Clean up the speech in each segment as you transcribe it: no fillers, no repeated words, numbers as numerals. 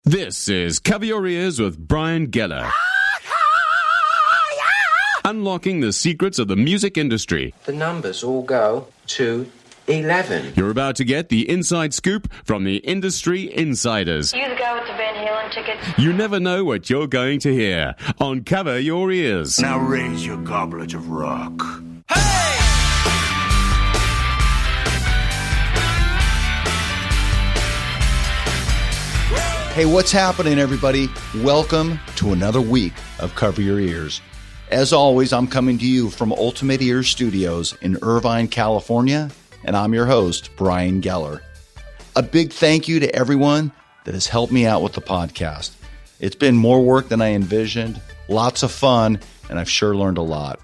This is Cover Your Ears with Brian Geller. Unlocking the secrets of the music industry. The numbers all go to 11. You're about to get the inside scoop from the industry insiders. You go with the Van Halen tickets. You never know what you're going to hear on Cover Your Ears. Now raise your goblet of rock. Hey, what's happening, everybody? Welcome to another week of Cover Your Ears. As always, I'm coming to you from Ultimate Ears Studios in Irvine, California, and I'm your host, Brian Geller. A big thank you to everyone that has helped me out with the podcast. It's been more work than I envisioned, lots of fun, and I've sure learned a lot.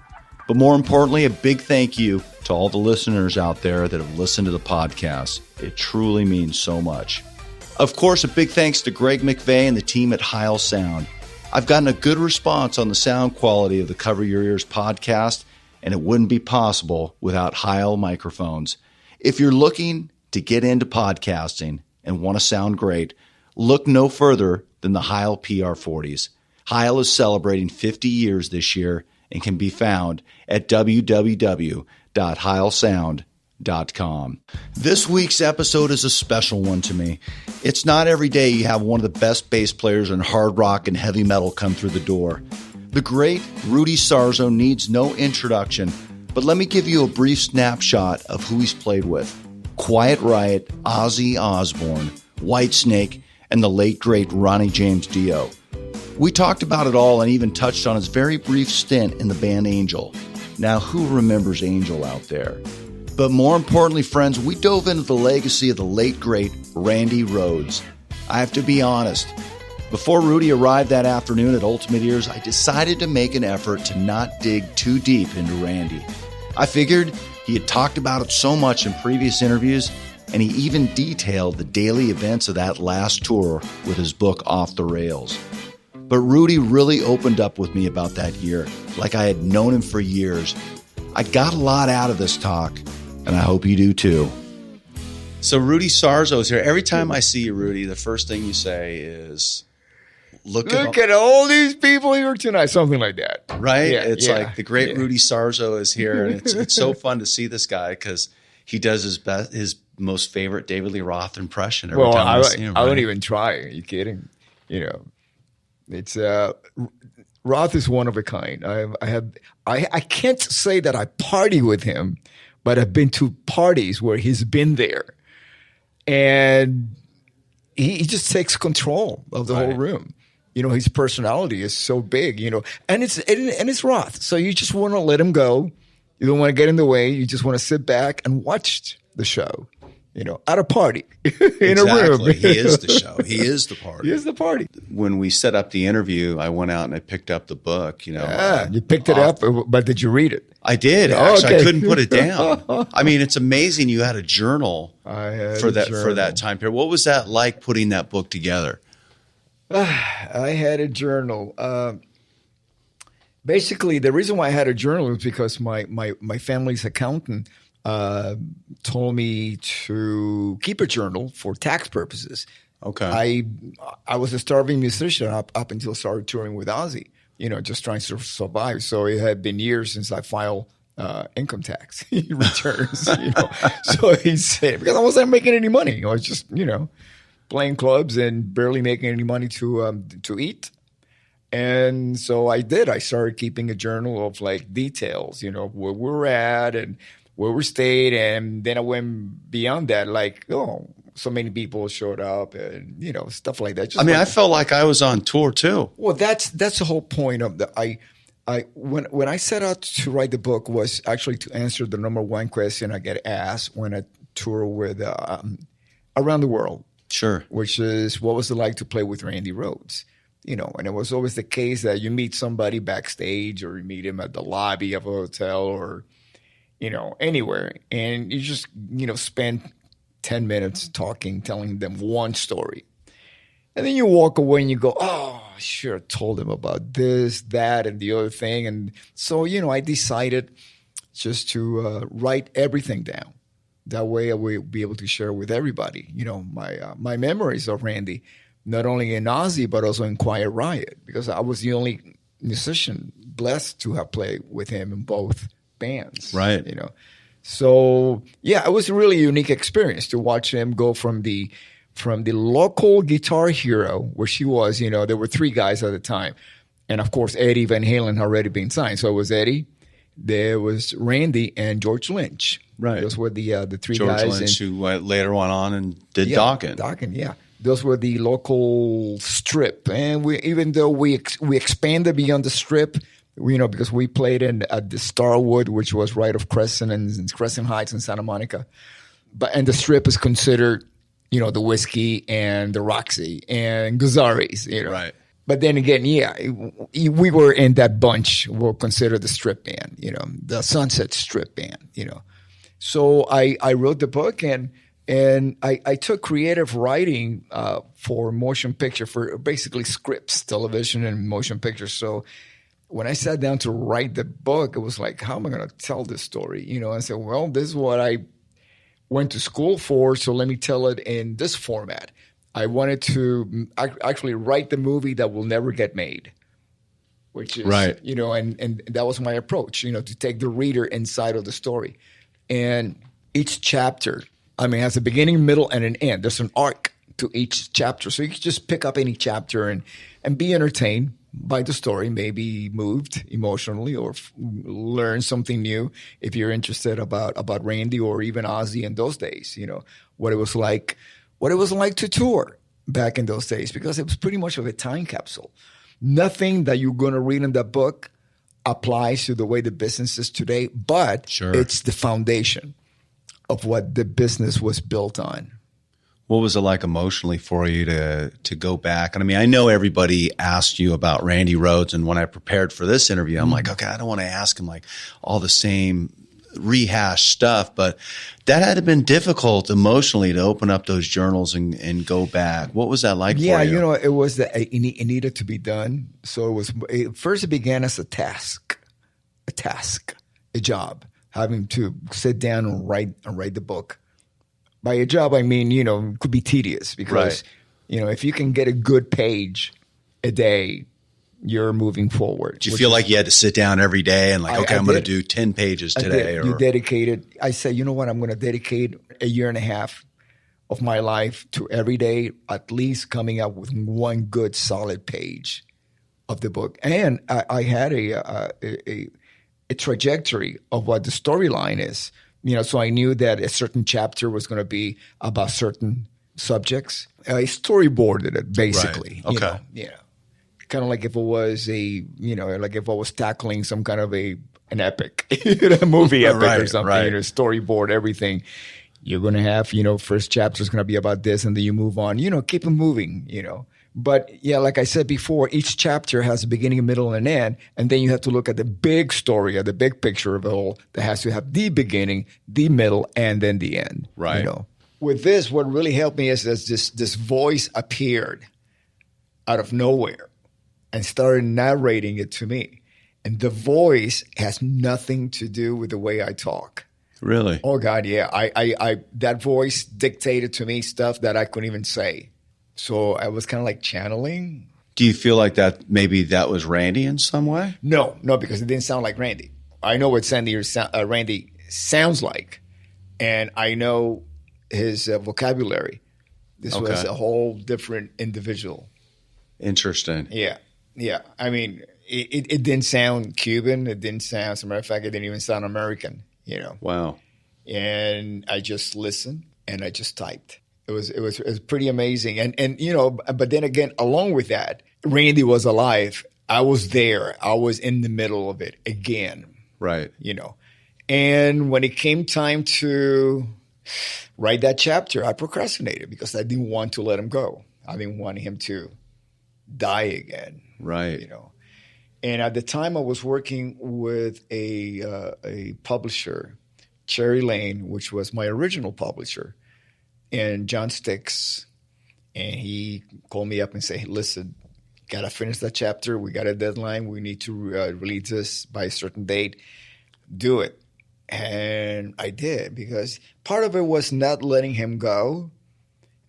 But more importantly, a big thank you to all the listeners out there that have listened to the podcast. It truly means so much. Of course, a big thanks to Greg McVeigh and the team at Heil Sound. I've gotten a good response on the sound quality of the Cover Your Ears podcast, and it wouldn't be possible without Heil microphones. If you're looking to get into podcasting and want to sound great, look no further than the Heil PR40s. Heil is celebrating 50 years this year and can be found at www.heilsound.com. This week's episode is a special one to me. It's not every day you have one of the best bass players in hard rock and heavy metal come through the door. The great Rudy Sarzo needs no introduction, but let me give you a brief snapshot of who he's played with. Quiet Riot, Ozzy Osbourne, Whitesnake, and the late great Ronnie James Dio. We talked about it all and even touched on his very brief stint in the band Angel. Now, who remembers Angel out there? But more importantly, friends, we dove into the legacy of the late, great Randy Rhodes. I have to be honest. Before Rudy arrived that afternoon at Ultimate Ears, I decided to make an effort to not dig too deep into Randy. I figured he had talked about it so much in previous interviews, and he even detailed the daily events of that last tour with his book Off the Rails. But Rudy really opened up with me about that year, like I had known him for years. I got a lot out of this talk, and I hope you do too. So Rudy Sarzo is here. Every time I see you, Rudy, the first thing you say is, look at all these people here tonight. Something like that. Right? Yeah, It's like the great Rudy Sarzo is here. And it's so fun to see this guy because he does his most favorite David Lee Roth impression every time I see him. I don't even try. Are you kidding? You know, it's Roth is one of a kind. I can't say that I party with him, but I've been to parties where he's been there, and he just takes control of the whole room. You know, his personality is so big. You know, and it's Roth, so you just want to let him go. You don't want to get in the way. You just want to sit back and watch the show. You know, at a party in a room. He is the show. He is the party. He is the party. When we set up the interview, I went out and I picked up the book. You know, you picked it up, but did you read it? I did. Actually, I couldn't put it down. I mean, it's amazing you had a journal for that time period. What was that like putting that book together? I had a journal. Basically, the reason why I had a journal is because my family's accountant told me to keep a journal for tax purposes. Okay. I was a starving musician up until I started touring with Ozzy, you know, just trying to survive. So it had been years since I filed income tax returns, you know. So he said, because I wasn't making any money. I was just, you know, playing clubs and barely making any money to eat. And so I did. I started keeping a journal of like details, you know, where we're at and where we stayed, and then I went beyond that, like, so many people showed up, and you know, stuff like that. I felt like I was on tour too. Well, that's the whole point of when I set out to write the book was actually to answer the number one question I get asked when I tour with around the world. Sure. Which is, what was it like to play with Randy Rhodes? You know, and it was always the case that you meet somebody backstage, or you meet him at the lobby of a hotel, or you know, anywhere. And you just, you know, spend 10 minutes talking, telling them one story. And then you walk away and you go, oh, I sure I told him about this, that, and the other thing. And so, you know, I decided just to write everything down. That way I will be able to share with everybody, you know, my memories of Randy. not only in Ozzy, but also in Quiet Riot, because I was the only musician blessed to have played with him in both bands. Right. You know, so yeah, it was a really unique experience to watch him go from the local guitar hero, where she was, you know, there were 3 guys at the time. And of course, Eddie Van Halen had already been signed. So it was Eddie, there was Randy, and George Lynch. Right. Those were the 3 George guys. Lynch, who later went on and did Dokken. Dokken, yeah. Those were the local strip. And even though we expanded beyond the strip, you know, because we played at the Starwood, which was right off Crescent and Crescent Heights in Santa Monica. And the strip is considered, you know, the Whiskey and the Roxy and Gazzarri's, you know. Right. But then again, yeah, we were in that bunch. We'll consider the strip band, you know, the Sunset Strip band, you know. So I wrote the book and I took creative writing for motion picture, for basically scripts, television and motion pictures. So when I sat down to write the book, it was like, how am I going to tell this story? You know, I said, well, this is what I went to school for, so let me tell it in this format. I wanted to actually write the movie that will never get made, which is, right. You know, and that was my approach, you know, to take the reader inside of the story. And each chapter, I mean, has a beginning, middle, and an end. There's an arc to each chapter. So you can just pick up any chapter and be entertained by the story, maybe moved emotionally, or learn something new if you're interested about Randy or even Ozzy in those days, you know, what it was like to tour back in those days, because it was pretty much of a time capsule. Nothing that you're going to read in that book applies to the way the business is today, but It's the foundation of what the business was built on. What was it like emotionally for you to go back? And I mean, I know everybody asked you about Randy Rhodes, and when I prepared for this interview, I'm like, okay, I don't want to ask him like all the same rehashed stuff, but that had been difficult emotionally to open up those journals and go back. What was that like for you? Yeah, you know, it was that it needed to be done. So first it began as a task, a job, having to sit down and write the book. By a job, I mean, you know, it could be tedious because, you know, if you can get a good page a day, you're moving forward. Do you feel like you had to sit down every day and like, okay, I'm going to do 10 pages today? You dedicated. I said, you know what? I'm going to dedicate a year and a half of my life to every day, at least coming up with one good solid page of the book. And I had a trajectory of what the storyline is. You know, so I knew that a certain chapter was going to be about certain subjects. I storyboarded it basically. Right. Okay. You know, yeah. Kind of like if it was like if I was tackling some kind of an epic, a movie epic or something, right. You know, storyboard everything. You're going to have, you know, first chapter is going to be about this, and then you move on, you know, keep it moving, you know. But yeah, like I said before, each chapter has a beginning, a middle, and an end. And then you have to look at the big story, at the big picture of it all that has to have the beginning, the middle, and then the end. Right. You know, with this, what really helped me is that this voice appeared out of nowhere and started narrating it to me. And the voice has nothing to do with the way I talk. Really? Oh God, yeah. I that voice dictated to me stuff that I couldn't even say. So I was kind of like channeling. Do you feel like that maybe that was Randy in some way? No, because it didn't sound like Randy. I know what Randy sounds like, and I know his vocabulary. This was a whole different individual. Interesting. Yeah. I mean, it didn't sound Cuban. It didn't sound, as a matter of fact, it didn't even sound American, you know. Wow. And I just listened and I just typed. It was pretty amazing. And you know, but then again, along with that, Randy was alive. I was there. I was in the middle of it again. Right. You know. And when it came time to write that chapter, I procrastinated because I didn't want to let him go. I didn't want him to die again. Right. You know. And at the time I was working with a publisher, Cherry Lane, which was my original publisher. And John Sticks, and he called me up and said, hey, listen, got to finish that chapter. We got a deadline. We need to release this by a certain date. Do it. And I did, because part of it was not letting him go.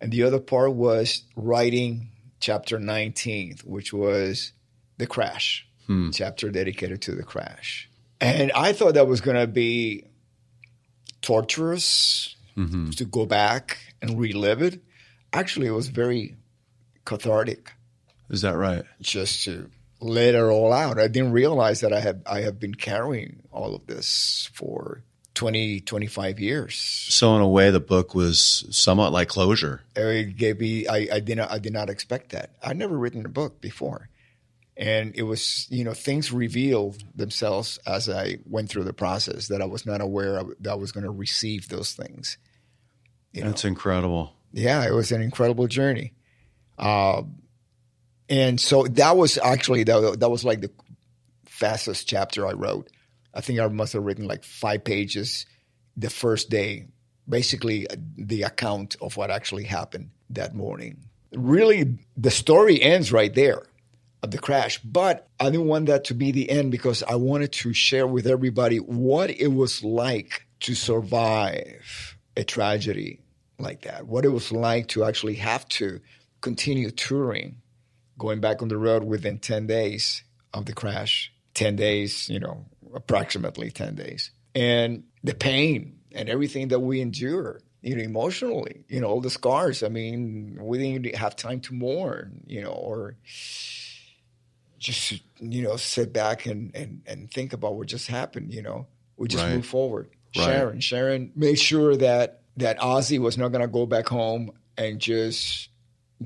And the other part was writing chapter 19, which was the crash, chapter dedicated to the crash. And I thought that was going to be torturous to go back and relive it. Actually, it was very cathartic. Is that right? Just to let it all out. I didn't realize that I have been carrying all of this for 20, 25 years. So in a way, the book was somewhat like closure. It gave me, I did not expect that. I'd never written a book before. And it was, things revealed themselves as I went through the process that I was not aware that I was going to receive those things. That's incredible. Yeah, it was an incredible journey. And so that was actually, that was like the fastest chapter I wrote. I think I must have written like 5 pages the first day, basically the account of what actually happened that morning. Really, the story ends right there of the crash, but I didn't want that to be the end because I wanted to share with everybody what it was like to survive a tragedy like that, what it was like to actually have to continue touring, going back on the road within 10 days of the crash, 10 days, approximately 10 days. And the pain and everything that we endure, emotionally, all the scars. I mean, we didn't have time to mourn, or just, sit back and think about what just happened, We just move forward. Right. Sharon made sure that Ozzy was not going to go back home and just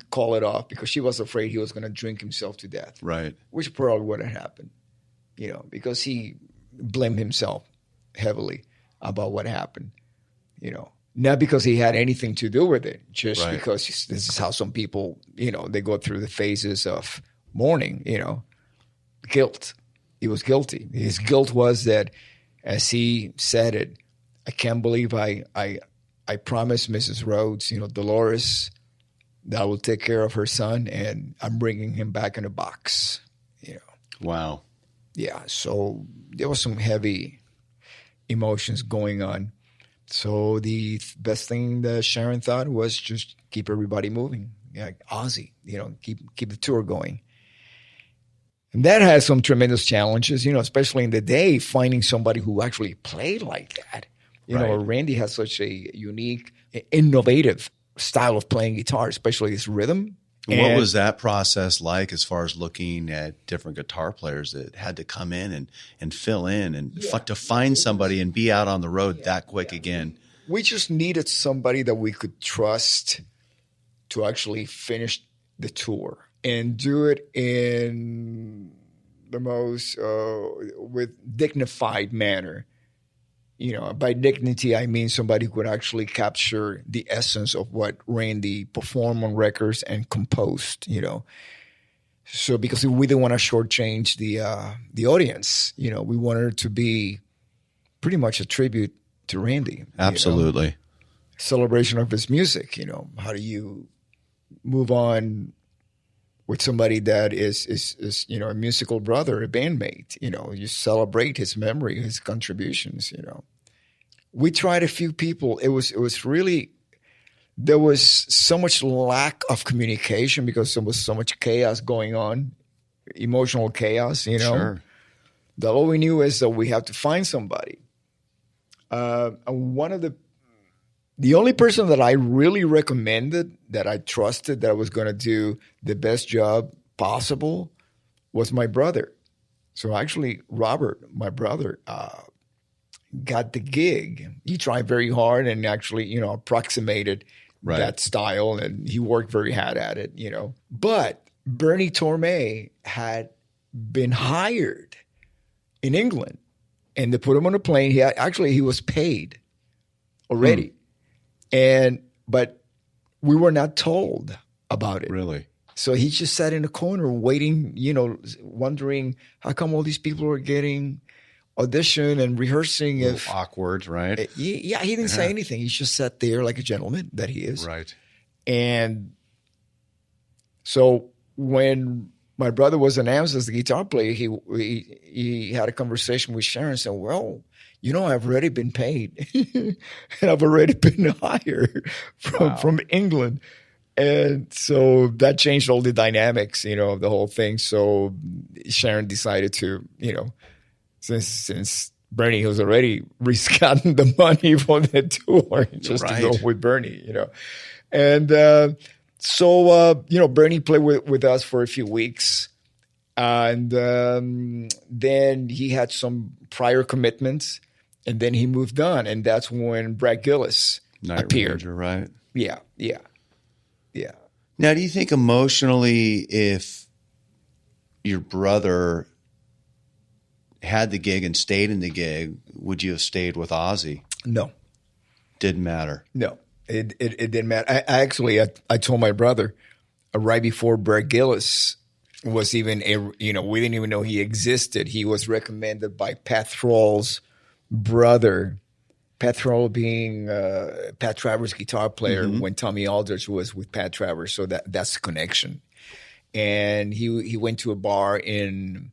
call it off because she was afraid he was going to drink himself to death. Right. Which probably would have happened, because he blamed himself heavily about what happened, Not because he had anything to do with it, just because this is how some people, they go through the phases of mourning, guilt. He was guilty. His guilt was that, as he said it, I can't believe I promised Mrs. Rhodes, Dolores, that I will take care of her son, and I'm bringing him back in a box, Wow. Yeah, so there was some heavy emotions going on. So the best thing that Sharon thought was just keep everybody moving. Yeah, like Ozzy, keep the tour going. And that has some tremendous challenges, especially in the day, finding somebody who actually played like that. Randy has such a unique, innovative style of playing guitar, especially his rhythm. What was that process like as far as looking at different guitar players that had to come in and fill in and to find somebody and be out on the road that quick again? We just needed somebody that we could trust to actually finish the tour and do it in the most with dignified manner. By dignity, I mean somebody who could actually capture the essence of what Randy performed on records and composed, So because we didn't want to shortchange the audience, we wanted it to be pretty much a tribute to Randy. Absolutely. Celebration of his music, How do you move on with somebody that is a musical brother, a bandmate, you celebrate his memory, his contributions, We tried a few people. It was really, there was so much lack of communication because there was so much chaos going on, emotional chaos, Sure. That all we knew is that we have to find somebody. The only person that I really recommended, that I trusted, that I was going to do the best job possible was my brother. So actually, Robert, my brother, got the gig. He tried very hard and actually, approximated that style, and he worked very hard at it, But Bernie Tormé had been hired in England, and they put him on a plane. He was paid already. But we were not told about it. Really? So he just sat in a corner waiting, wondering how come all these people are getting audition and rehearsing. If awkward, right? Yeah, he didn't say anything. He just sat there like a gentleman that he is. Right. And so when my brother was announced as the guitar player, he had a conversation with Sharon and said, well, I've already been paid and I've already been hired from England. And so that changed all the dynamics, of the whole thing. So Sharon decided to, since Bernie was already risking the money for the tour, just to go with Bernie, And so Bernie played with us for a few weeks. And then he had some prior commitments, and then he moved on. And that's when Brad Gillis appeared. Ranger, right? Yeah. Now, do you think emotionally, if your brother had the gig and stayed in the gig, would you have stayed with Ozzy? No. Didn't matter. No, it didn't matter. I told my brother right before Brad Gillis was even, we didn't even know he existed. He was recommended by Pat Thrall's brother. Pat Thrall being Pat Travers' guitar player when Tommy Aldridge was with Pat Travers, so that's the connection. And he went to a bar in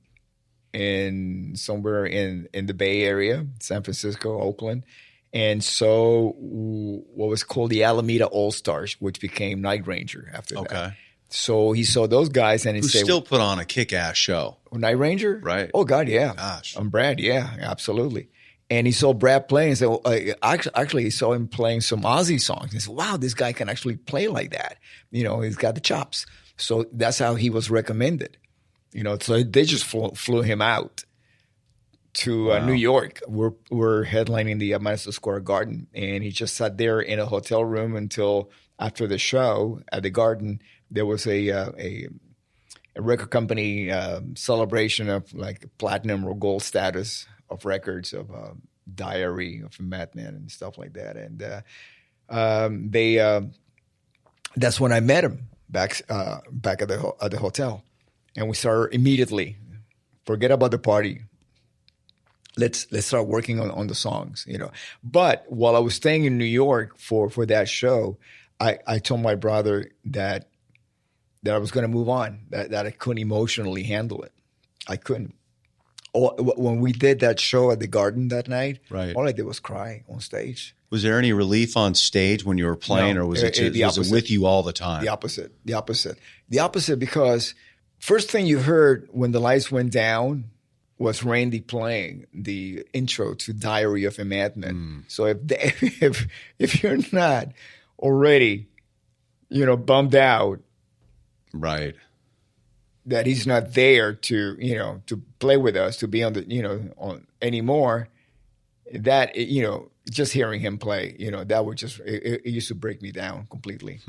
somewhere in the Bay Area, San Francisco, Oakland, and so what was called the Alameda All Stars, which became Night Ranger after that. So he saw those guys, and he said, still put on a kick-ass show. Night Ranger, right? Oh God, yeah. Gosh, I'm Brad, yeah, absolutely. And he saw Brad playing and said, well, actually, he saw him playing some Ozzy songs. He said, wow, this guy can actually play like that. He's got the chops. So that's how he was recommended. So they just flew him out to New York. We're headlining the Madison Square Garden. And he just sat there in a hotel room until after the show at the Garden. There was a record company celebration of like platinum or gold status of records of Diary of a Madman and stuff like that. And that's when I met him back at the hotel. And we started immediately, forget about the party. Let's start working on the songs, But while I was staying in New York for that show, I told my brother that I was going to move on, that I couldn't emotionally handle it. I couldn't. When we did that show at the Garden that night, all I did was cry on stage. Was there any relief on stage when you were playing, or was it with you all the time? The opposite, because first thing you heard when the lights went down was Randy playing the intro to Diary of a Madman. So if you're not already, bummed out, right, that he's not there to play with us, to be on the on anymore, that just hearing him play, that would just it used to break me down completely.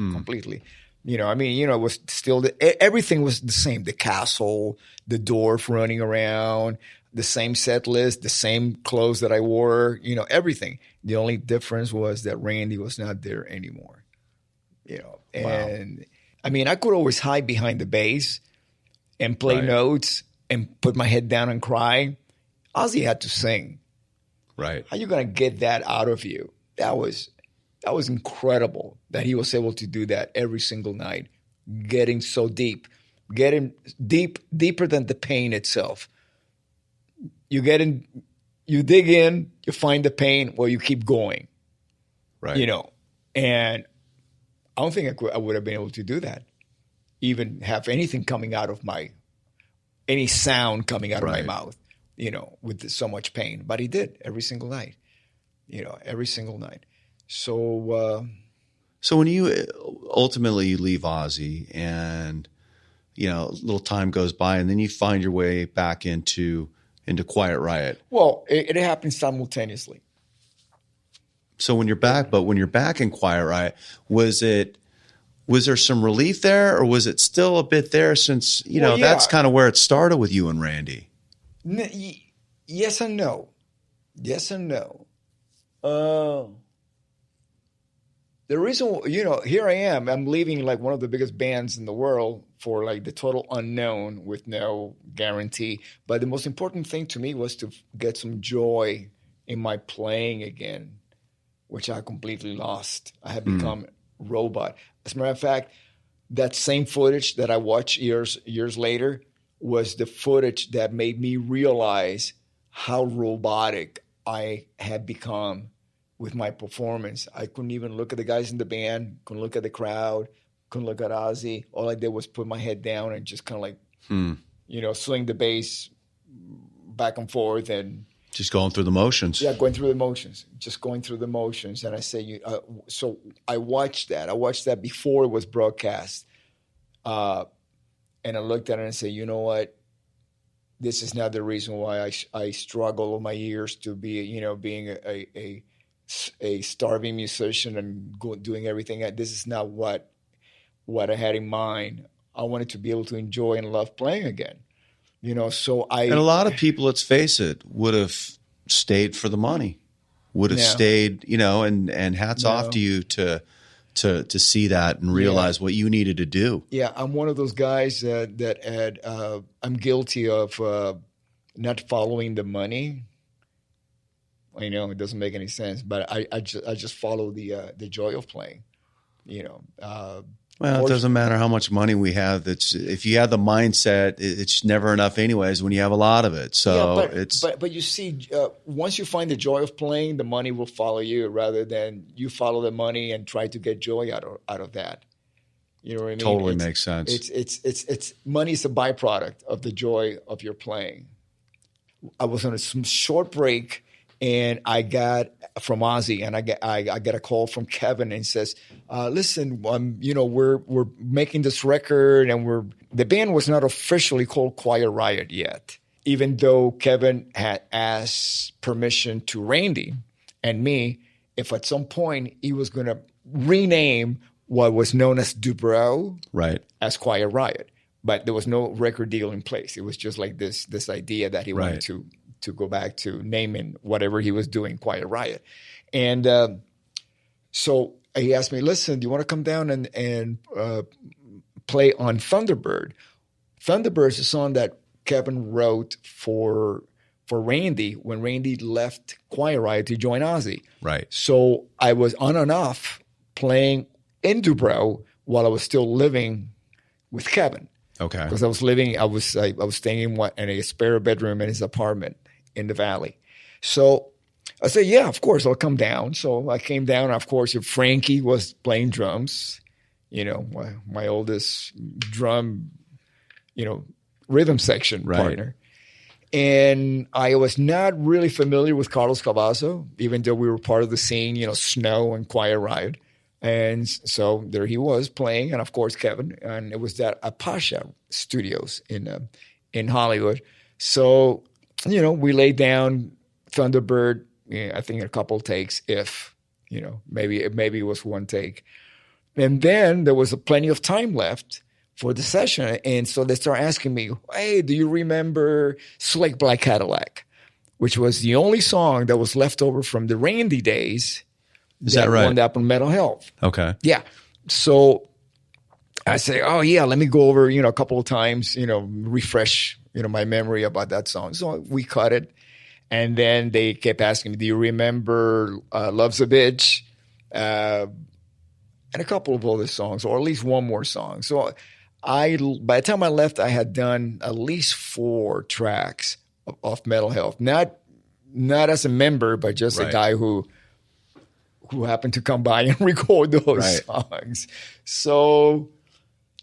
It was still everything was the same. The castle, the dwarf running around, the same set list, the same clothes that I wore, everything. The only difference was that Randy was not there anymore. And I could always hide behind the bass and play notes and put my head down and cry. Ozzy had to sing. Right. How are you going to get that out of you? That was incredible that he was able to do that every single night, getting so deep, deeper than the pain itself. You dig in, you find the pain, well, you keep going. Right. And I don't think I would have been able to do that. Even have anything coming out of any sound coming out of my mouth, with so much pain. But he did every single night, every single night. So when you ultimately leave Ozzy and, a little time goes by and then you find your way back into Quiet Riot. Well, it happened simultaneously. So when you're back in Quiet Riot, was there some relief there, or was it still a bit there since, that's kind of where it started with you and Randy? Yes and no. Yes and no. The reason, here I am, I'm leaving like one of the biggest bands in the world for like the total unknown with no guarantee. But the most important thing to me was to get some joy in my playing again, which I completely lost. I had become a robot. As a matter of fact, that same footage that I watched years later was the footage that made me realize how robotic I had become with my performance. I couldn't even look at the guys in the band, couldn't look at the crowd, couldn't look at Ozzy. All I did was put my head down and just kind of like, swing the bass back and forth and just going through the motions. Yeah, going through the motions, just going through the motions. And I say, so I watched that. I watched that before it was broadcast. And I looked at it and said, you know what? This is not the reason why I struggle all my years to be, being a starving musician and doing everything. This is not what I had in mind. I wanted to be able to enjoy and love playing again. And a lot of people, let's face it, would have stayed for the money, would have stayed, and hats off to you to see that and realize what you needed to do. Yeah, I'm one of those guys that had, I'm guilty of not following the money. I know it doesn't make any sense, but I just follow the joy of playing. Well, it doesn't matter how much money we have. If you have the mindset, it's never enough anyways when you have a lot of it. So but you see, once you find the joy of playing, the money will follow you rather than you follow the money and try to get joy out of that. You know what I mean? Totally makes sense. It's money is a byproduct of the joy of your playing. I was on a short break. And I got from Ozzy, and I get a call from Kevin, and he says, "Listen, we're making this record, and the band was not officially called Quiet Riot yet, even though Kevin had asked permission to Randy and me if at some point he was going to rename what was known as Dubrow as Quiet Riot, but there was no record deal in place. It was just like this idea that he wanted to go back to naming whatever he was doing Quiet Riot. And so he asked me, listen, do you want to come down and play on Thunderbird? Thunderbird is a song that Kevin wrote for Randy when Randy left Quiet Riot to join Ozzy. Right. So I was on and off playing in Dubrow while I was still living with Kevin. Okay. Because I was staying in a spare bedroom in his apartment in the Valley. So I said, yeah, of course, I'll come down. So I came down. Of course, Frankie was playing drums, my oldest drum, rhythm section partner. And I was not really familiar with Carlos Cavazo, even though we were part of the scene, Snow and Quiet Riot. And so there he was playing, and of course Kevin, and it was at Apasha Studios in Hollywood. So we laid down Thunderbird. I think in a couple takes, maybe it was one take, and then there was plenty of time left for the session, and so they start asking me, "Hey, do you remember Slick Black Cadillac?" Which was the only song that was left over from the Randy days. Is that right? Wound up on Mental Health. Okay. Yeah. So I say, oh yeah, let me go over, a couple of times, refresh, my memory about that song. So we cut it. And then they kept asking me, do you remember Love's a Bitch? And a couple of other songs, or at least one more song. So by the time I left, I had done at least 4 tracks of Mental Health. Not as a member, but just a guy who happened to come by and record those songs. So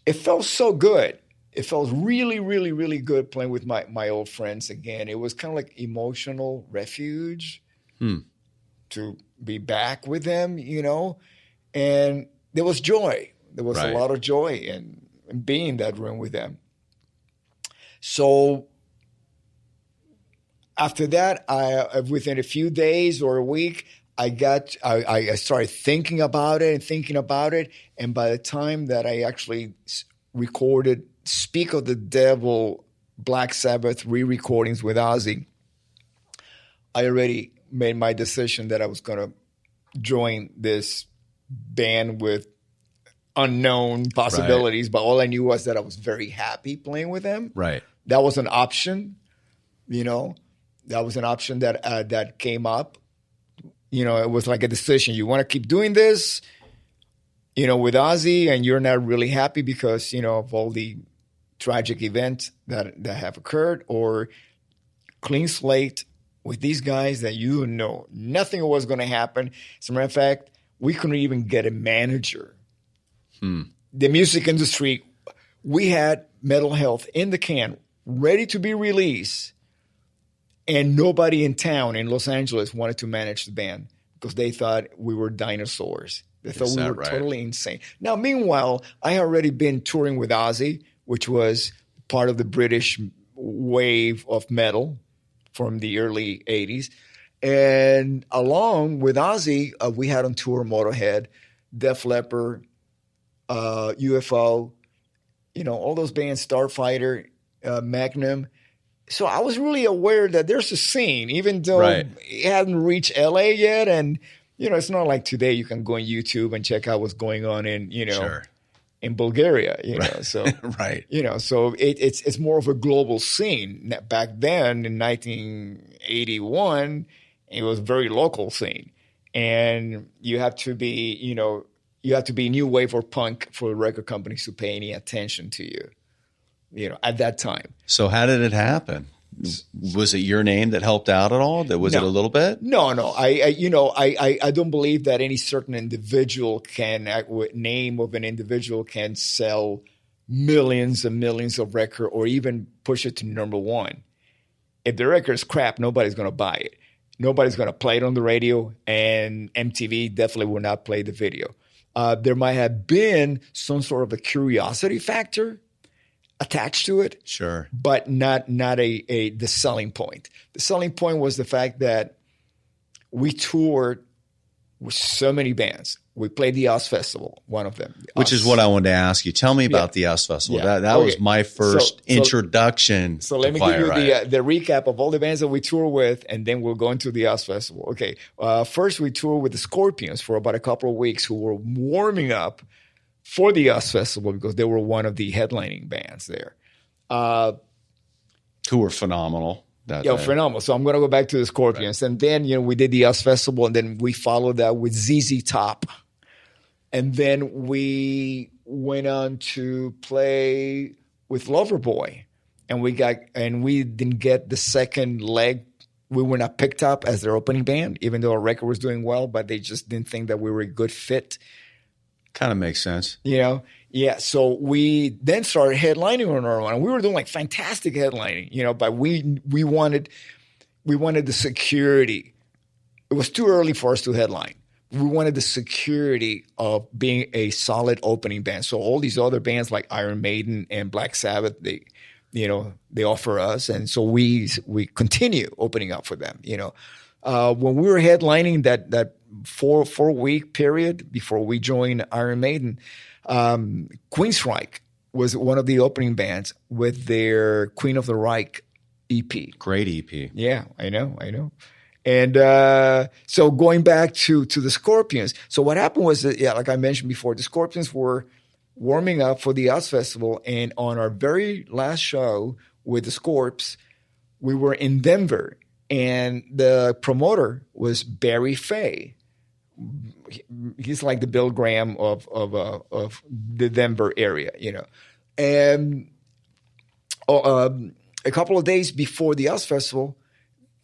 it felt so good. It felt really, really, really good playing with my old friends again. It was kind of like emotional refuge to be back with them, and there was joy. There was a lot of joy in being in that room with them. So after that, within a few days or a week, I started thinking about it, and by the time that I actually recorded Speak of the Devil, Black Sabbath re-recordings with Ozzy, I already made my decision that I was going to join this band with unknown possibilities, but all I knew was that I was very happy playing with them. Right. That was an option, that was an option that came up. It was like a decision. You want to keep doing this, with Ozzy, and you're not really happy because, of all the tragic events that have occurred, or clean slate with these guys that nothing was going to happen. As a matter of fact, we couldn't even get a manager the music industry, we had Metal Health in the can, ready to be released, and nobody in town in Los Angeles wanted to manage the band because they thought we were dinosaurs. They thought we were totally insane. Now, meanwhile, I had already been touring with Ozzy, which was part of the British wave of metal from the early 80s. And along with Ozzy, we had on tour Motorhead, Def Leppard, UFO, all those bands, Starfighter, Magnum. So I was really aware that there's a scene, even though it hadn't reached LA yet. And, it's not like today you can go on YouTube and check out what's going on in, in Bulgaria, so, so it's more of a global scene. Back then in 1981, it was a very local scene. And you have to be, you have to be new wave or punk for the record companies to pay any attention to you, at that time. So how did it happen? Was it your name that helped out at all? Was it a little bit? No. I don't believe that any certain individual name of an individual can sell millions and millions of records or even push it to number one. If the record is crap, nobody's going to buy it. Nobody's going to play it on the radio, and MTV definitely will not play the video. There might have been some sort of a curiosity factor attached to it, sure, but not the selling point. The selling point was the fact that we toured with so many bands. We played the Oz Festival, one of them. Which is what I wanted to ask you. Tell me about the Oz Festival. Yeah. That was my first introduction. So let me give you the recap of all the bands that we tour with, and then we'll go into the Oz Festival. Okay. First, we toured with the Scorpions for about a couple of weeks, who were warming up for the Oz Festival because they were one of the headlining bands there. Who were phenomenal. Phenomenal. So I'm going to go back to the Scorpions. Right. And then, we did the Oz Festival, and then we followed that with ZZ Top. And then we went on to play with Loverboy. And we didn't get the second leg. We were not picked up as their opening band, even though our record was doing well, but they just didn't think that we were a good fit. Kind of makes sense. Yeah. So we then started headlining on our own. And we were doing like fantastic headlining, but we wanted the security. It was too early for us to headline. We wanted the security of being a solid opening band. So all these other bands like Iron Maiden and Black Sabbath, they offer us. And so we continue opening up for them, when we were headlining that 4-week period before we joined Iron Maiden, Queensryche was one of the opening bands with their Queen of the Reich EP. Great EP. Yeah, I know. And so going back to the Scorpions. So what happened was that, like I mentioned before, the Scorpions were warming up for the Oz Festival. And on our very last show with the Scorps, we were in Denver. And the promoter was Barry Fay. He's like the Bill Graham of the Denver area, And a couple of days before the Oz Festival,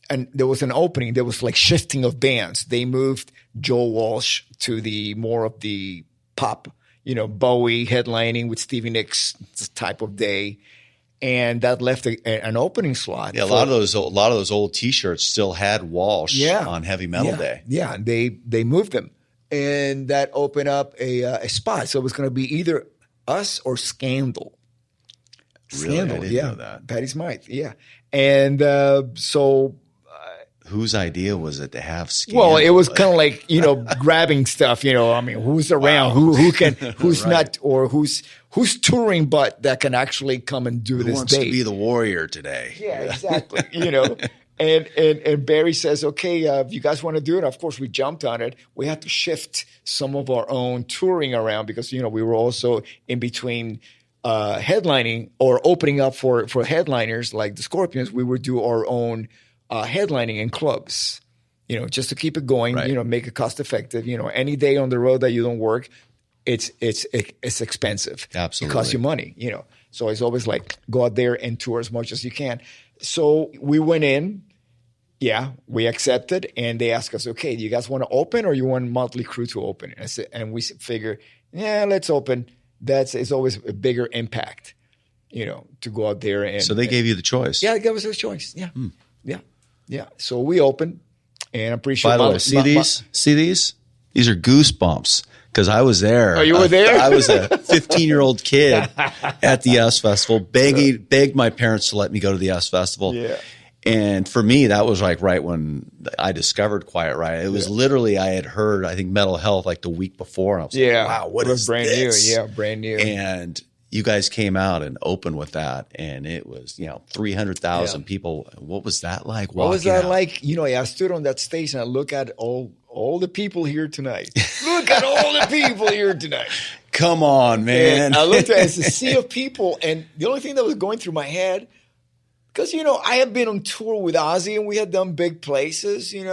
and there was an opening. There was like shifting of bands. They moved Joe Walsh to the more of the pop, Bowie headlining with Stevie Nicks type of day. And that left an opening slot. Yeah, a lot of those old T-shirts still had Walsh on Heavy Metal Day. Yeah, they moved them, and that opened up a spot. So it was going to be either us or Scandal. Really? I didn't know that. Patti Smythe, and so. Whose idea was it to have Scandal? Well, it was kind of like, grabbing stuff, who's around, who can, who's not, or who's touring, but that can actually come and do who this wants date. To be the warrior today. Yeah, exactly. And Barry says, okay, if you guys want to do it, of course we jumped on it. We had to shift some of our own touring around because, we were also in between headlining or opening up for headliners like the Scorpions. We would do our own headlining in clubs, just to keep it going, make it cost effective. Any day on the road that you don't work, it's expensive. Absolutely. It costs you money, So it's always like go out there and tour as much as you can. So we went in, we accepted, and they asked us, okay, do you guys want to open or you want Motley Crue to open? And we figure, let's open. it's always a bigger impact, to go out there. And so they gave you the choice. Yeah, they gave us a choice. Yeah. Yeah. So we opened, and I'm pretty sure. By the way, see these? These are goosebumps. Because I was there. Oh, you were there? I was a 15-year-old kid at the S Festival, begged my parents to let me go to the S Festival. Yeah. And for me, that was like right when I discovered Quiet Riot. It was literally, I had heard, I think, Mental Health like the week before. And I was like, wow, what is brand this? New. Yeah, brand new. And you guys came out and opened with that. And it was, 300,000 people. What was that like? What was that like? I stood on that stage and I look at all the people here tonight. Look at all the people here tonight. Come on, man. And I looked at it as a sea of people. And the only thing that was going through my head, because, I had been on tour with Ozzy and we had done big places, and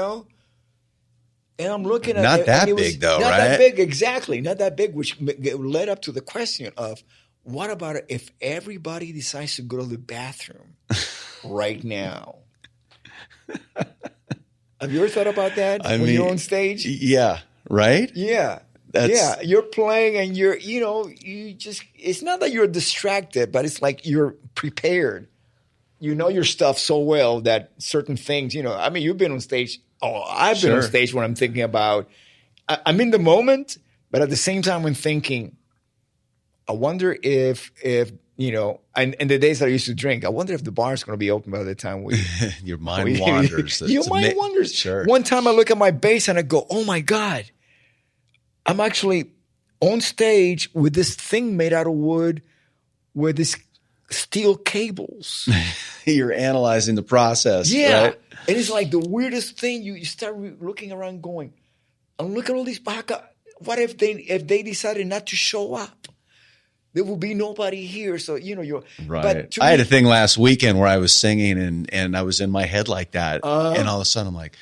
I'm looking at not it. That big, though, not right? Not that big, exactly. Not that big, which led up to the question of, what about if everybody decides to go to the bathroom right now? Have you ever thought about that when you're on stage? Yeah, right? Yeah. You're playing and it's not that you're distracted, but it's like you're prepared. You know your stuff so well that certain things, you've been on stage. Oh, I've been on stage when I'm thinking about, I'm in the moment, but at the same time I'm thinking, I wonder if and the days that I used to drink, I wonder if the bar is going to be open by the time we. Your mind wanders. Your mind wanders. Sure. One time I look at my bass and I go, oh my God, I'm actually on stage with this thing made out of wood with these steel cables. You're analyzing the process. Yeah. Right? And it's like the weirdest thing. You start looking around going, and look at all these baka. What if they decided not to show up? There will be nobody here. So, you're right. I had a thing last weekend where I was singing and I was in my head like that. And all of a sudden I'm like,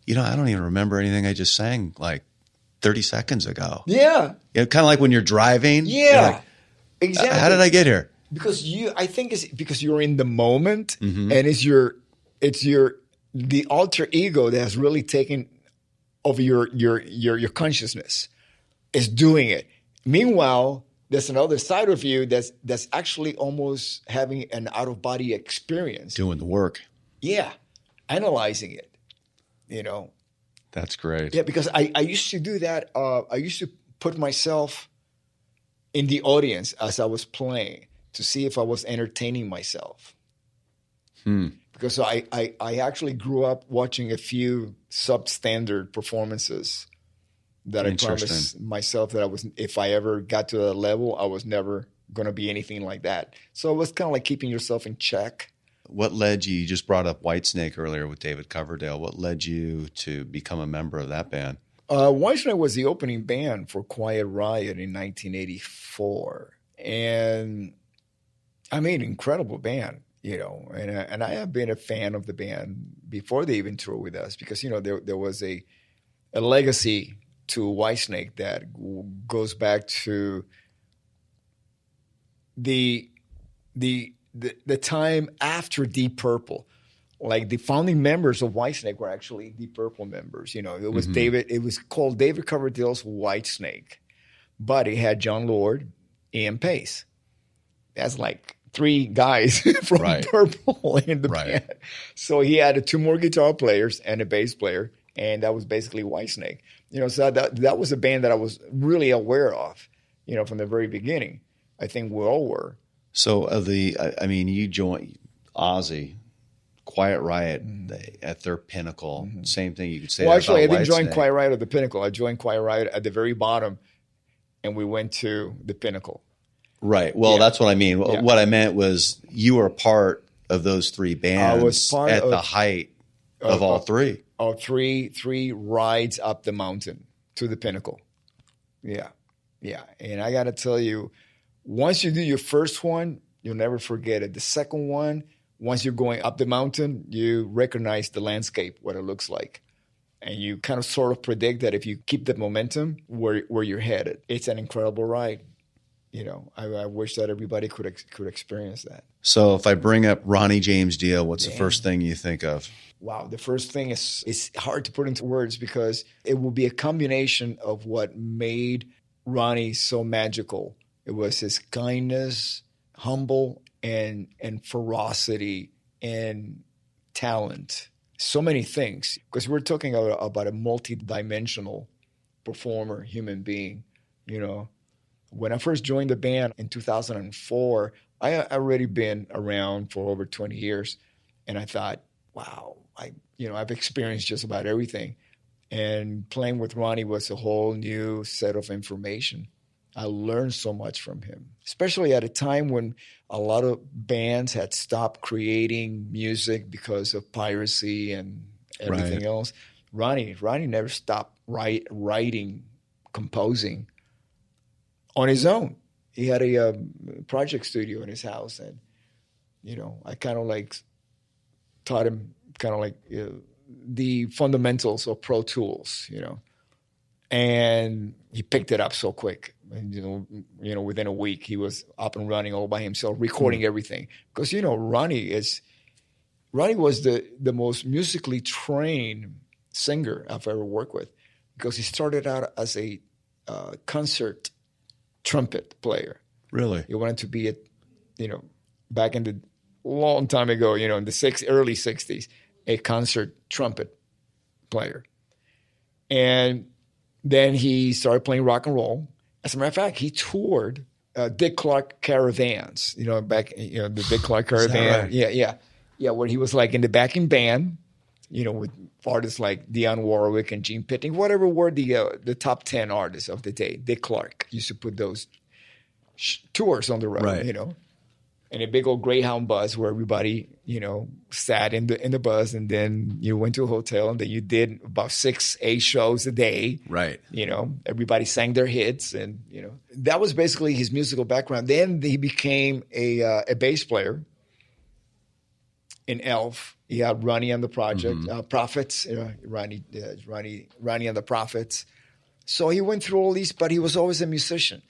I don't even remember anything I just sang like 30 seconds ago. Yeah. Kind of like when you're driving. Yeah. Like, exactly. How did I get here? Because I think it's because you're in the moment, mm-hmm. and it's the alter ego that has really taken over your consciousness is doing it. Meanwhile, there's another side of you that's actually almost having an out of body experience, doing the work. Yeah, analyzing it. That's great. Yeah, because I used to do that. I used to put myself in the audience as I was playing to see if I was entertaining myself. Because I actually grew up watching a few substandard performances that I promised myself that if I ever got to that level, I was never going to be anything like that. So it was kind of like keeping yourself in check. What led you just brought up Whitesnake earlier with David Coverdale. What led you to become a member of that band? Whitesnake was the opening band for Quiet Riot in 1984. And incredible band, and I have been a fan of the band before they even toured with us because, there was a legacy to Whitesnake that goes back to the time after Deep Purple. Like the founding members of Whitesnake were actually Deep Purple members. It was mm-hmm. It was called David Coverdale's Whitesnake, but it had John Lord, Ian Pace. That's like three guys from Purple in the band. So he had two more guitar players and a bass player, and that was basically Whitesnake. So that was a band that I was really aware of, from the very beginning. I think we all were. So you joined Ozzy, Quiet Riot at their pinnacle. Mm-hmm. Same thing you could say. Well, actually, I didn't Whitesnake. join Quiet Riot at the pinnacle. I joined Quiet Riot at the very bottom, and we went to the pinnacle. Right. Well, that's what I mean. Yeah. What I meant was you were part of those three bands I was part at the height of all three. Three rides up the mountain to the pinnacle. Yeah. Yeah. And I got to tell you, once you do your first one, you'll never forget it. The second one, once you're going up the mountain, you recognize the landscape, what it looks like. And you kind of sort of predict that if you keep the momentum where you're headed. It's an incredible ride. I wish that everybody could experience that. So if I bring up Ronnie James Dio, what's the first thing you think of? Wow, the first thing is hard to put into words because it will be a combination of what made Ronnie so magical It was his kindness, humble, and ferocity and talent. So many things, because we're talking about a multi-dimensional performer, human being. You know, when I first joined the band in 2004, I already been around for over 20 years, and I thought, wow, I've experienced just about everything, and playing with Ronnie was a whole new set of information. I learned so much from him, especially at a time when a lot of bands had stopped creating music because of piracy and everything else. Ronnie never stopped writing, composing on his own. He had a project studio in his house, and I kind of like taught him the fundamentals of Pro Tools, and he picked it up so quick. And, within a week, he was up and running all by himself, recording everything. Because, Ronnie was the most musically trained singer I've ever worked with, because he started out as a concert trumpet player. Really? He wanted to be back in the long time ago, in the early 60s, a concert trumpet player. And then he started playing rock and roll. As a matter of fact, he toured Dick Clark caravans, the Dick Clark caravan. Right? Yeah, where he was like in the backing band, with artists like Dionne Warwick and Gene Pitney, whatever were the top 10 artists of the day. Dick Clark used to put those tours on the road, right. In a big old Greyhound bus where everybody, sat in the bus, and then you went to a hotel, and then you did about 6-8 shows a day. Right. Everybody sang their hits, and that was basically his musical background. Then he became a bass player in Elf. He had Ronnie and the Project, Prophets, Ronnie and the Prophets. So he went through all these, but he was always a musician.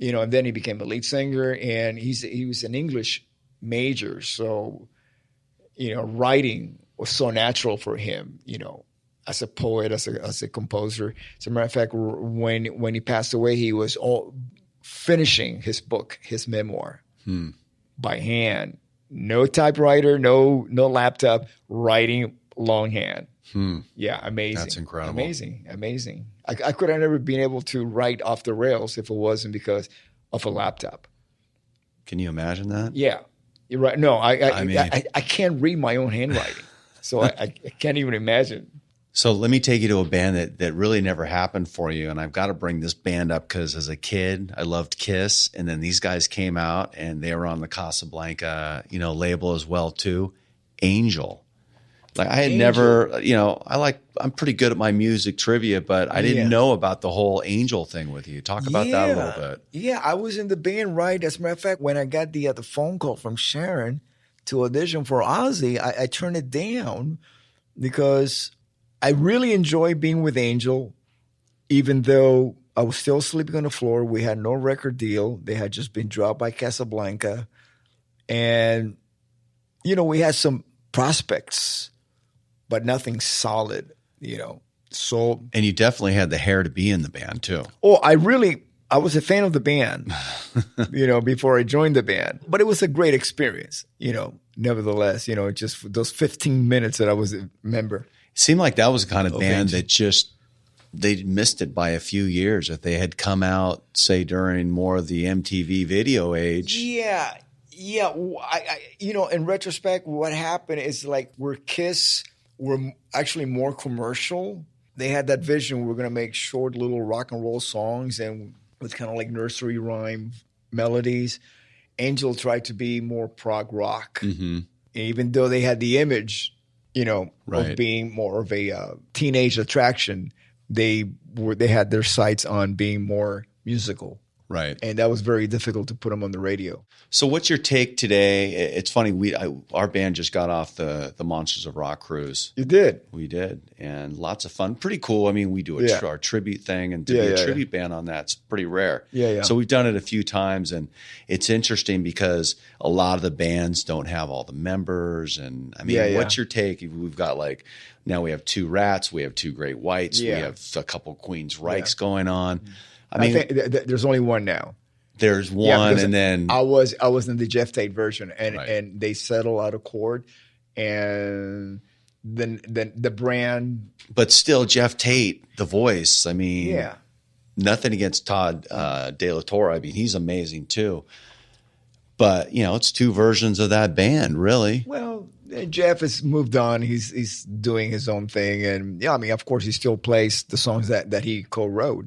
And then he became a lead singer, and he was an English major. So, writing was so natural for him, as a poet, as a composer. As a matter of fact, when he passed away, he was finishing his book, his memoir, by hand. No typewriter, no laptop, writing longhand. Yeah, amazing. That's incredible. Amazing. I could have never been able to write off the rails if it wasn't because of a laptop. Can you imagine that? Yeah, you're right. No, I can't read my own handwriting, so I can't even imagine. So let me take you to a band that really never happened for you, and I've got to bring this band up because as a kid I loved Kiss, and then these guys came out and they were on the Casablanca, label as well too. Angel. Like I had never, I'm pretty good at my music trivia, but I didn't know about the whole Angel thing with you. Talk about that a little bit. Yeah, I was in the band, right? As a matter of fact, when I got the phone call from Sharon to audition for Ozzy, I turned it down because I really enjoyed being with Angel, even though I was still sleeping on the floor. We had no record deal. They had just been dropped by Casablanca. And, we had some prospects, but nothing solid, So, and you definitely had the hair to be in the band too. Oh, I was a fan of the band, before I joined the band. But it was a great experience, nevertheless, just those 15 minutes that I was a member. It seemed like that was the kind of band that they missed it by a few years. If they had come out, say, during more of the MTV video age. Yeah. In retrospect, what happened is like where Kiss were actually more commercial. They had that vision. We're going to make short little rock and roll songs and with kind of like nursery rhyme melodies. Angel tried to be more prog rock, even though they had the image, of being more of a teenage attraction. They had their sights on being more musical. Right. And that was very difficult to put them on the radio. So what's your take today? It's funny, our band just got off the Monsters of Rock cruise. You did? We did. And lots of fun. Pretty cool. I mean, we do our tribute thing, and to be a tribute band on that's pretty rare. Yeah. So we've done it a few times, and it's interesting because a lot of the bands don't have all the members. And I mean, what's your take? We've got now we have 2 Rats, we have 2 Great Whites, we have a couple Queen's Reichs going on. I think there's only one now. there's one, because and then I was in the Jeff Tate version, and Right. and they settle out of court, and then the brand, but still Jeff Tate, the voice. I mean, yeah. nothing against Todd De La Torre. I mean, he's amazing too. But it's two versions of that band, really. Well, Jeff has moved on. He's doing his own thing, and I mean, of course, he still plays the songs that he co-wrote,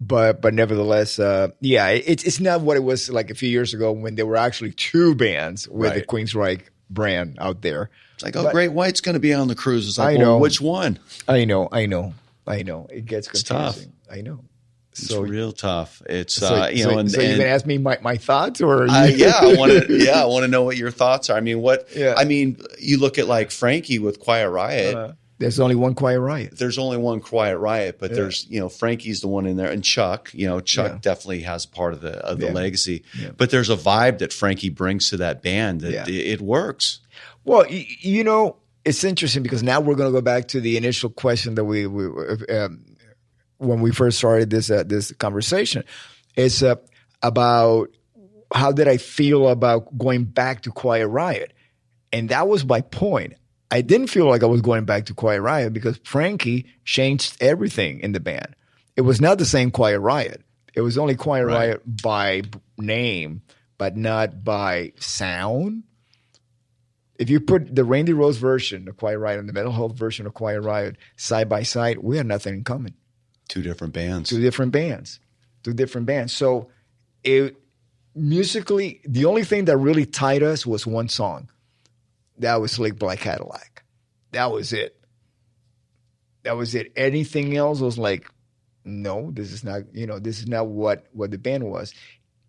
But nevertheless, it's not what it was like a few years ago when there were actually two bands with the Right. Queensryche brand out there. It's like, Great White's going to be on the cruise. It's like, I know. well, which one? I know. It gets confusing. tough. I know. It's So real tough. It's so you're and gonna ask me my thoughts, or I want to know what your thoughts are. I mean, Yeah. you look at like Frankie with Quiet Riot. There's only one Quiet Riot. There's only one Quiet Riot, but there's Frankie's the one in there, and Chuck. Chuck definitely has part of the legacy. Yeah. But there's a vibe that Frankie brings to that band that it works. Well, it's interesting because now we're going to go back to the initial question that we when we first started this conversation. It's about how did I feel about going back to Quiet Riot, and that was my point. I didn't feel like I was going back to Quiet Riot because Frankie changed everything in the band. It was not the same Quiet Riot. It was only Quiet Riot by name, but not by sound. If you put the Randy Rhodes version of Quiet Riot and the Mental Health version of Quiet Riot side by side, we had nothing in common. Two different bands. Two different bands. So musically, the only thing that really tied us was one song. That was Slick Black Cadillac. That was it. Anything else was like, no, this is not what the band was.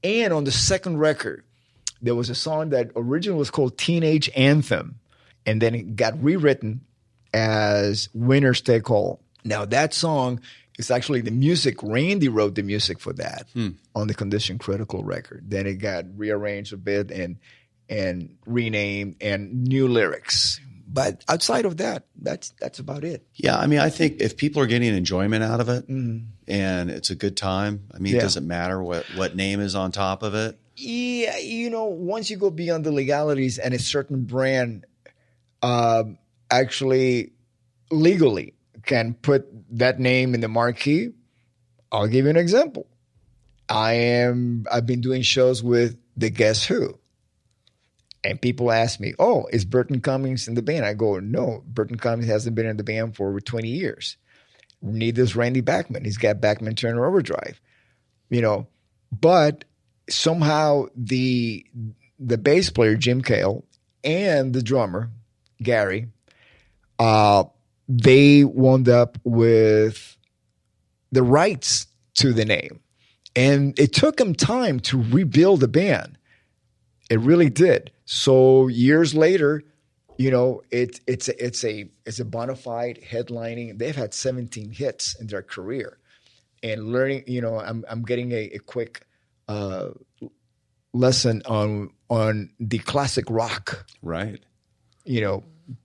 And on the second record, there was a song that originally was called Teenage Anthem, and then it got rewritten as Winners Take All. Now that song is actually the music. Randy wrote the music for that on the Condition Critical record. Then it got rearranged a bit and renamed and new lyrics. But outside of that, that's about it. Yeah, I mean, I think if people are getting enjoyment out of it and it's a good time, I mean, it doesn't matter what name is on top of it. Yeah, once you go beyond the legalities and a certain brand actually legally can put that name in the marquee, I'll give you an example. I've been doing shows with the Guess Who. And people ask me, oh, is Burton Cummings in the band? I go, no, Burton Cummings hasn't been in the band for over 20 years. Neither is Randy Bachman. He's got Bachman Turner Overdrive. But somehow the bass player, Jim Cale, and the drummer, Gary, they wound up with the rights to the name. And it took them time to rebuild the band. It really did. So years later, it's a bona fide headlining. They've had 17 hits in their career, and learning. I'm getting a quick lesson on the classic rock, Right.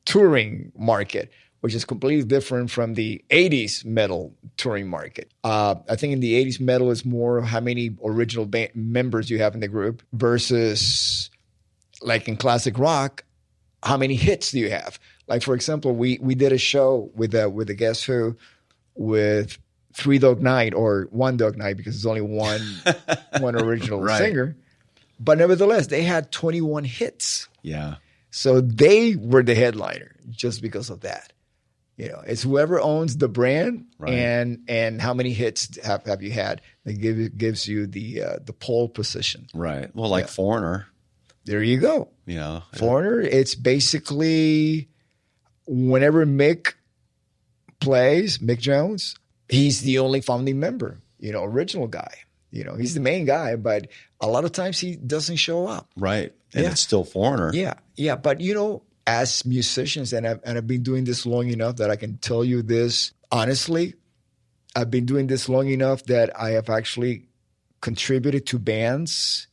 Touring market, which is completely different from the 80s metal touring market. I think in the 80s metal is more how many original band members you have in the group versus like in classic rock, how many hits do you have? Like, for example, we did a show with the Guess Who with Three Dog Night or One Dog Night because there's only one original singer. But nevertheless, they had 21 hits. Yeah. So they were the headliner just because of that. It's whoever owns the brand and how many hits have you had that gives you the pole position. Right. Well, like Foreigner. There you go. Foreigner, it's basically whenever Mick plays, Mick Jones, he's the only founding member, original guy. He's the main guy, but a lot of times he doesn't show up. Right. And it's still Foreigner. Yeah. Yeah. But, as musicians, and I've been doing this long enough that I can tell you this honestly, I've been doing this long enough that I have actually contributed to bands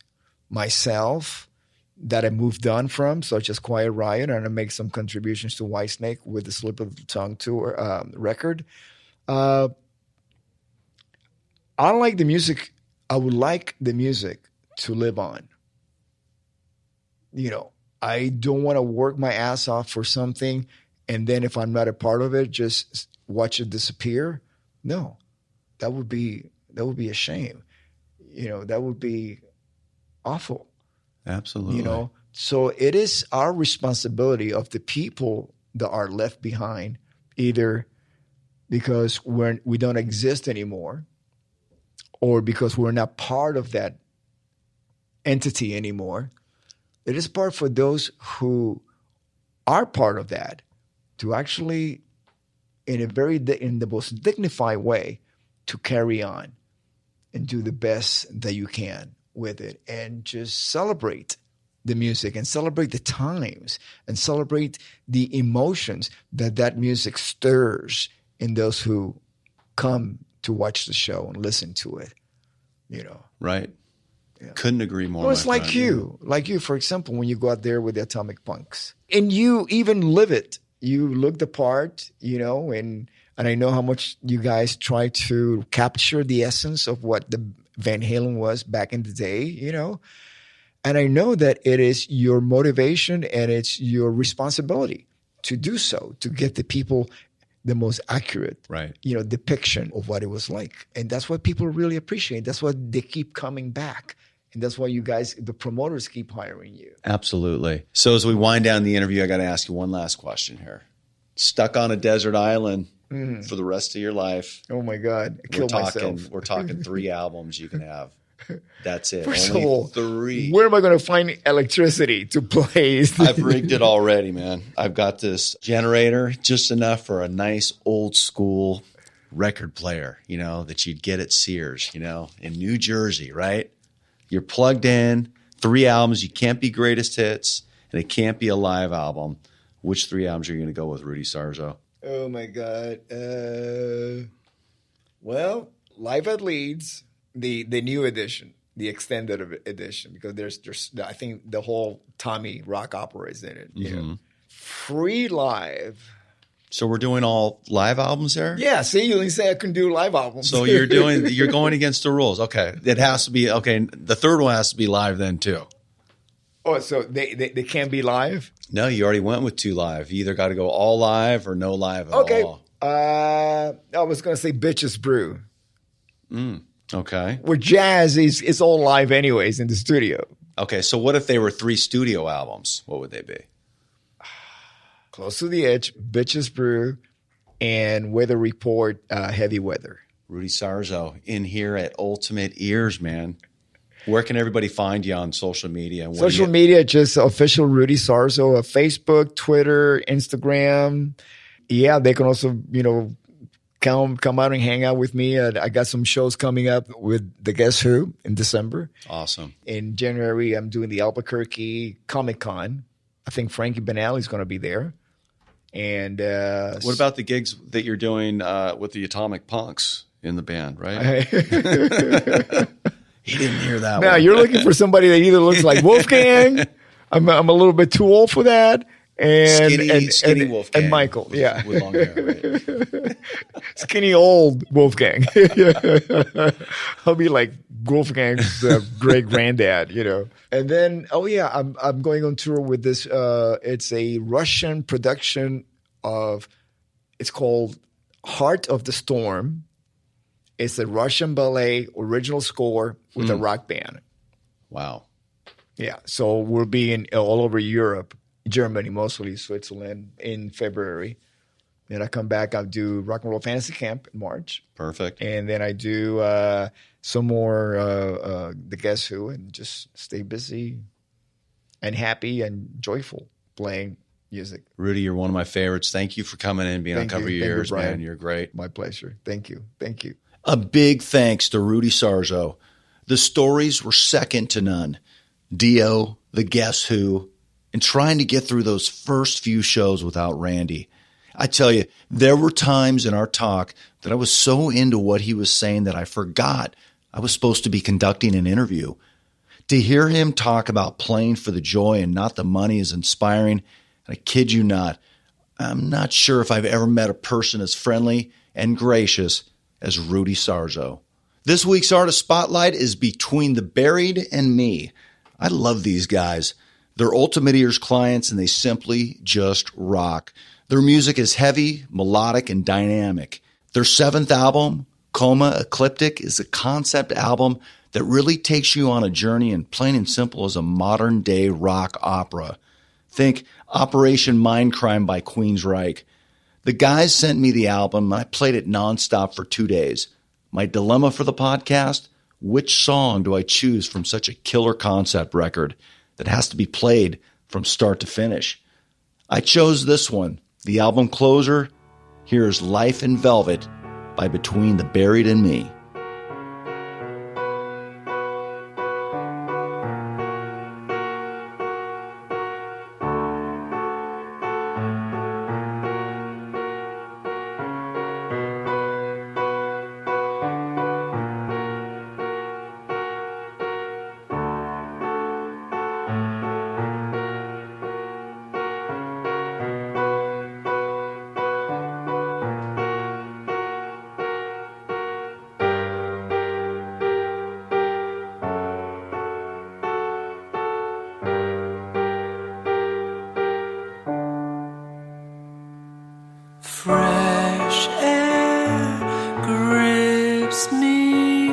myself that I moved on from, such as Quiet Riot, and I make some contributions to Whitesnake with the Slip of the Tongue tour record. I don't like the music I would like the music to live on. You know, I don't want to work my ass off for something, and then if I'm not a part of it, just watch it disappear. No, that would be a shame. You know, that would be awful. Absolutely. You know, so it is our responsibility of the people that are left behind, either because we don't exist anymore, or because we're not part of that entity anymore. It is part for those who are part of that to actually, in the most dignified way, to carry on and do the best that you can with it, and just celebrate the music and celebrate the times and celebrate the emotions that music stirs in those who come to watch the show and listen to it, you know. Right. Yeah. Couldn't agree more. Well, it's like you, for example, when you go out there with the Atomic Punks and you even live it, you look the part, you know, and I know how much you guys try to capture the essence of what the Van Halen was back in the day, you know, and I know that it is your motivation and it's your responsibility to do so, to get the people the most accurate, right, you know, depiction of what it was like. And that's what people really appreciate. That's why they keep coming back. And that's why you guys, the promoters, keep hiring you. Absolutely. So as we wind down the interview, I got to ask you one last question here. Stuck on a desert island for the rest of your life. Oh my God. Kill myself. We're talking 3 albums you can have. That's it. First Only of all, 3. Where am I going to find electricity to play? I've rigged it already, man. I've got this generator, just enough for a nice old school record player, you know, that you'd get at Sears, you know, in New Jersey, right? You're plugged in, 3 albums. You can't be greatest hits, and it can't be a live album. Which 3 albums are you going to go with, Rudy Sarzo? Oh, my God. Well, Live at Leeds, the new edition, the extended edition, because there's I think the whole Tommy rock opera is in it. You know? Free Live. So we're doing all live albums there? Yeah, see, you didn't say I couldn't do live albums. So you're going against the rules. Okay. It has to be, okay, the third one has to be live then too. Oh, so they can't be live? No, you already went with 2 live. You either got to go all live or no live at all. I was going to say Bitches Brew. Okay. Where jazz is all live anyways in the studio. Okay, so what if they were 3 studio albums? What would they be? Close to the Edge, Bitches Brew, and Weather Report, Heavy Weather. Rudy Sarzo in here at Ultimate Ears, man. Where can everybody find you on social media? Social media, just official Rudy Sarzo, Facebook, Twitter, Instagram. Yeah, they can also, you know, come out and hang out with me. I got some shows coming up with the Guess Who in December. Awesome. In January, I'm doing the Albuquerque Comic Con. I think Frankie Banali is going to be there. And what about the gigs that you're doing with the Atomic Punks in the band, right? He didn't hear that one. Now, you're looking for somebody that either looks like Wolfgang. I'm a little bit too old for that. And skinny Wolfgang. And Michael, yeah. With long hair, right? Skinny old Wolfgang. I'll be like Wolfgang's great granddad, you know. And then, I'm going on tour with this. It's a Russian production it's called Heart of the Storm. It's a Russian ballet original score with a rock band. Wow. Yeah. So we'll be all over Europe, Germany, mostly Switzerland in February. Then I come back, I'll do Rock and Roll Fantasy Camp in March. Perfect. And then I do some more the Guess Who, and just stay busy and happy and joyful playing music. Rudy, you're one of my favorites. Thank you for coming in and being on Cover Your Ears, man. You're great. My pleasure. Thank you. Thank you. A big thanks to Rudy Sarzo. The stories were second to none. Dio, the Guess Who, and trying to get through those first few shows without Randy. I tell you, there were times in our talk that I was so into what he was saying that I forgot I was supposed to be conducting an interview. To hear him talk about playing for the joy and not the money is inspiring. And I kid you not, I'm not sure if I've ever met a person as friendly and gracious as Rudy Sarzo. This week's Artist Spotlight is Between the Buried and Me. I love these guys. They're Ultimate Ears clients and they simply just rock. Their music is heavy, melodic, and dynamic. Their 7th album, Coma Ecliptic, is a concept album that really takes you on a journey and plain and simple is a modern-day rock opera. Think Operation Mindcrime by Queensryche. The guys sent me the album and I played it nonstop for 2 days. My dilemma for the podcast, which song do I choose from such a killer concept record that has to be played from start to finish? I chose this one, the album closer. Here's Life in Velvet by Between the Buried and Me. Fresh air grips me,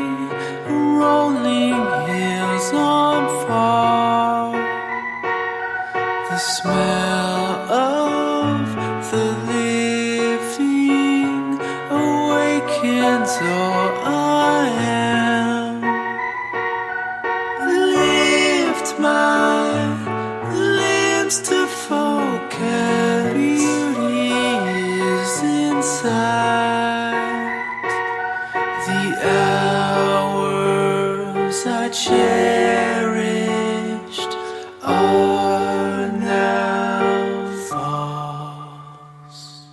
rolling hills on fire. The smell of the living awakens all I am. Lift my limbs to focus. Beauty is inside. The hours I cherished are now false.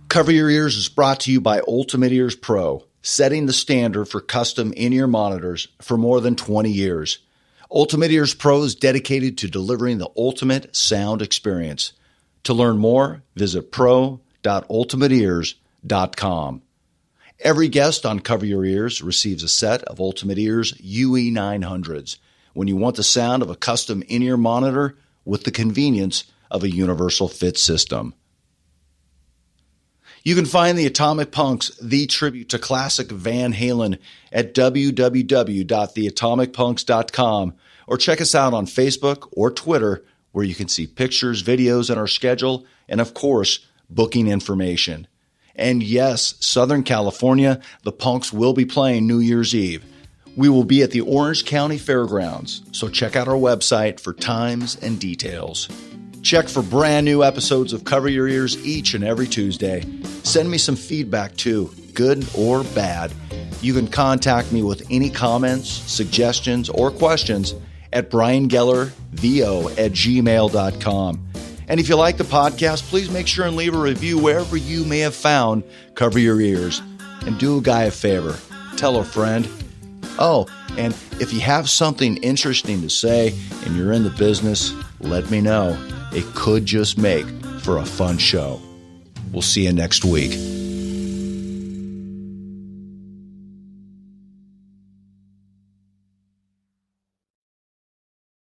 Cover Your Ears is brought to you by Ultimate Ears Pro, setting the standard for custom in-ear monitors for more than 20 years. Ultimate Ears Pro is dedicated to delivering the ultimate sound experience. To learn more, visit pro.ultimateears.com. Every guest on Cover Your Ears receives a set of Ultimate Ears UE900s when you want the sound of a custom in-ear monitor with the convenience of a universal fit system. You can find the Atomic Punks, the tribute to classic Van Halen, at www.theatomicpunks.com, or check us out on Facebook or Twitter, where you can see pictures, videos, and our schedule, and of course, booking information. And yes, Southern California, the Punks will be playing New Year's Eve. We will be at the Orange County Fairgrounds, so check out our website for times and details. Check for brand new episodes of Cover Your Ears each and every Tuesday. Send me some feedback too, good or bad. You can contact me with any comments, suggestions, or questions at briangellervo@gmail.com. And if you like the podcast, please make sure and leave a review wherever you may have found Cover Your Ears. And do a guy a favor. Tell a friend. Oh, and if you have something interesting to say and you're in the business, let me know. It could just make for a fun show. We'll see you next week.